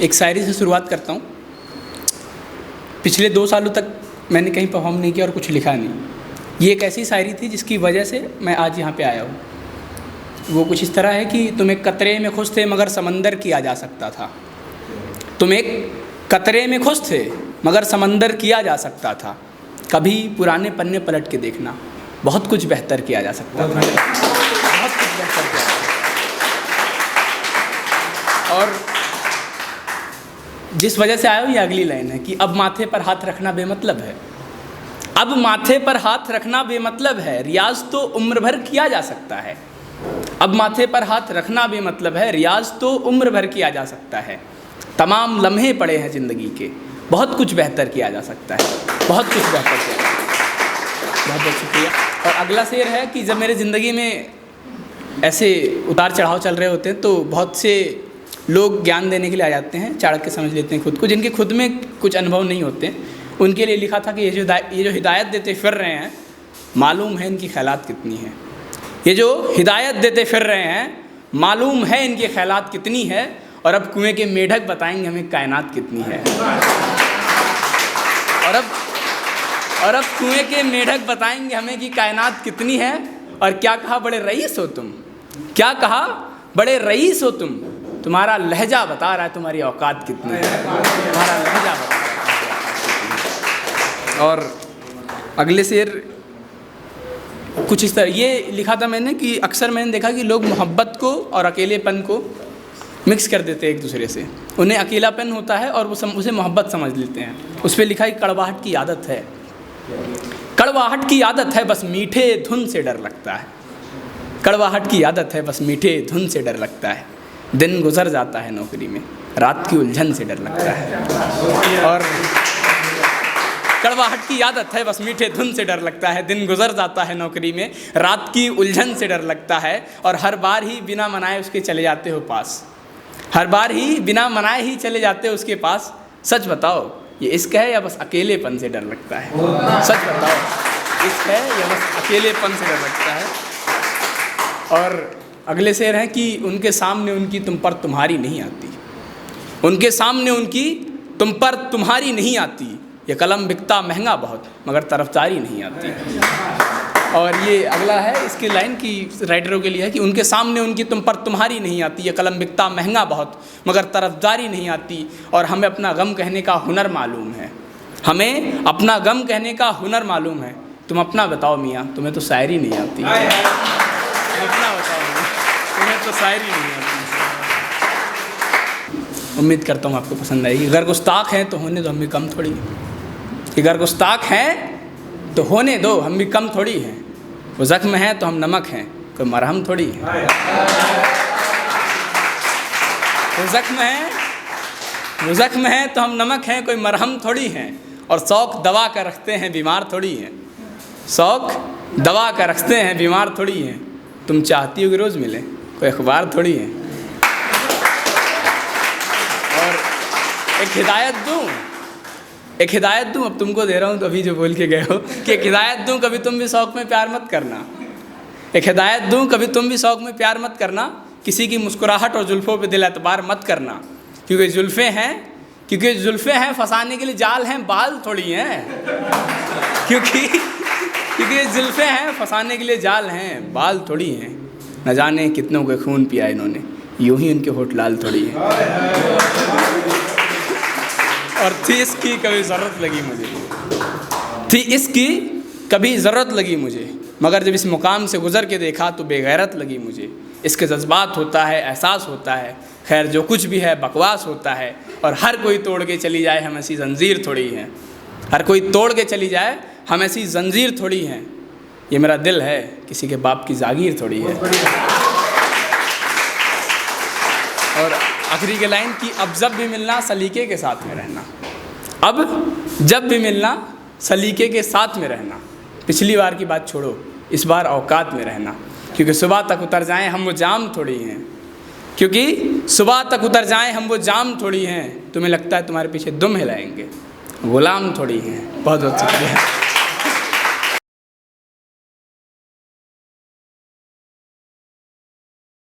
एक शायरी से शुरुआत करता हूँ। पिछले 2 सालों तक मैंने कहीं परफॉर्म नहीं किया और कुछ लिखा नहीं। ये एक ऐसी शायरी थी जिसकी वजह से मैं आज यहाँ पे आया हूँ। वो कुछ इस तरह है कि तुम एक कतरे में खुश थे मगर समंदर किया जा सकता था। तुम एक कतरे में खुश थे मगर समंदर किया जा सकता था। कभी पुराने पन्ने पलट के देखना, बहुत कुछ बेहतर किया जा सकता था। बहुत कुछ बेहतर किया जा सकता था। और जिस वजह से आया हूँ ये अगली लाइन है कि अब माथे पर हाथ रखना बेमतलब है। अब माथे पर हाथ रखना बेमतलब है, रियाज तो उम्र भर किया जा सकता है। अब माथे पर हाथ रखना बेमतलब है, रियाज तो उम्र भर किया जा सकता है। तमाम लम्हे पड़े हैं ज़िंदगी के, बहुत कुछ बेहतर किया जा सकता है। बहुत कुछ बेहतर किया जा सकता है। बहुत बहुत शुक्रिया। और अगला शेर है कि जब मेरे ज़िंदगी में ऐसे उतार चढ़ाव चल रहे होते हैं तो बहुत से लोग ज्ञान देने के लिए आ जाते हैं, चाणक्य के समझ लेते हैं खुद को, जिनके खुद में कुछ अनुभव नहीं होते। उनके लिए लिखा था कि ये जो हिदायत देते फिर रहे हैं, मालूम है इनकी ख़यालात कितनी है। ये जो हिदायत देते फिर रहे हैं, मालूम है इनकी ख़यालात कितनी है। और अब कुएं के मेढक बताएंगे हमें कायनात कितनी है। और अब कुएं के मेढक बताएंगे हमें कि कायनात कितनी है। और क्या कहा बड़े रईस हो तुम, क्या कहा बड़े रईस हो तुम, तुम्हारा लहजा बता रहा है तुम्हारी औकात कितनी है। तुम्हारा लहजा बता रहा है। और अगले शेर कुछ इस तरह ये लिखा था मैंने कि अक्सर मैंने देखा कि लोग मोहब्बत को और अकेलेपन को मिक्स कर देते हैं एक दूसरे से। उन्हें अकेलापन होता है और वो उसे मोहब्बत समझ लेते हैं। उस पर लिखा है कड़वाहट की आदत है, कड़वाहट की आदत है बस मीठे धुन से डर लगता है। कड़वाहट की आदत है बस मीठे धुन से डर लगता है। दिन गुजर जाता है नौकरी में, रात की उलझन से डर लगता है। और कड़वाहट की आदत है बस मीठे धुन से डर लगता है। दिन गुजर जाता है नौकरी में, रात की उलझन से डर लगता है। और हर बार ही बिना मनाए उसके चले जाते हो पास, हर बार ही बिना मनाए ही चले जाते हो उसके पास। सच बताओ ये इश्क है या बस अकेलेपन से डर लगता है। सच बताओ इश्क है या बस अकेलेपन से डर लगता है। और अगले शेर हैं कि उनके सामने उनकी तुम पर तुम्हारी नहीं आती। उनके सामने उनकी तुम पर तुम्हारी नहीं आती। ये कलम बिकता महंगा बहुत मगर तरफदारी नहीं आती। और ये अगला है इसकी लाइन की राइटरों के लिए है कि उनके सामने उनकी तुम पर तुम्हारी नहीं आती। ये कलम बिकता महंगा बहुत मगर तरफदारी नहीं आती। और हमें अपना गम कहने का हुनर मालूम है, हमें अपना गम कहने का हुनर मालूम है। तुम अपना बताओ मियाँ, तुम्हें तो शायरी नहीं आती। अपना बताओ तुम्हें तो शायरी नहीं आती। उम्मीद करता हूँ आपको पसंद आएगी। अगर गुस्ताख हैं तो होने दो, हम भी कम थोड़ी हैं। अगर गुस्ताख हैं तो होने दो, हम भी कम थोड़ी हैं। वो ज़ख्म हैं तो हम नमक हैं, कोई मरहम थोड़ी है। वो ज़ख्म हैं तो हम नमक हैं, कोई मरहम थोड़ी हैं। और शौक़ दवा का रखते हैं बीमार थोड़ी हैं। शौक़ दवा का रखते हैं बीमार थोड़ी हैं। तुम चाहती हो कि रोज़ मिले, कोई अखबार थोड़ी है। और एक हिदायत दूँ अब तुमको दे रहा हूँ तो अभी जो बोल के गए हो कि एक हिदायत दूँ कभी तुम भी शौक़ में प्यार मत करना। एक हिदायत दूँ कभी तुम भी शौक़ में प्यार मत करना। किसी की मुस्कुराहट और जुल्फ़ों पे दिल एतबार मत करना। क्योंकि जुल्फ़ें हैं फंसाने के लिए जाल हैं, बाल थोड़ी हैं। क्योंकि जुल्फ़ें हैं फंसाने के लिए जाल हैं, बाल थोड़ी हैं। न जाने कितनों के खून पिया इन्होंने, यूं ही उनके होठ लाल थोड़ी हैं। और थी इसकी कभी ज़रूरत लगी मुझे, मगर जब इस मुकाम से गुज़र के देखा तो बेगैरत लगी मुझे। इसके जज्बात होता है, एहसास होता है, खैर जो कुछ भी है बकवास होता है। और हर कोई तोड़ के चली जाए हम ऐसी जंजीर थोड़ी हैं। हर कोई तोड़ के चली जाए हम ऐसी जंजीर थोड़ी हैं। ये मेरा दिल है, किसी के बाप की जागीर थोड़ी है। और आखिरी के लाइन की अब जब भी मिलना सलीके के साथ में रहना। अब जब भी मिलना सलीके के साथ में रहना। पिछली बार की बात छोड़ो, इस बार औकात में रहना। क्योंकि सुबह तक उतर जाएं हम वो जाम थोड़ी हैं। तुम्हें लगता है तुम्हारे पीछे दुम हिलाएंगे, गुलाम थोड़ी हैं। बहुत बहुत शुक्रिया।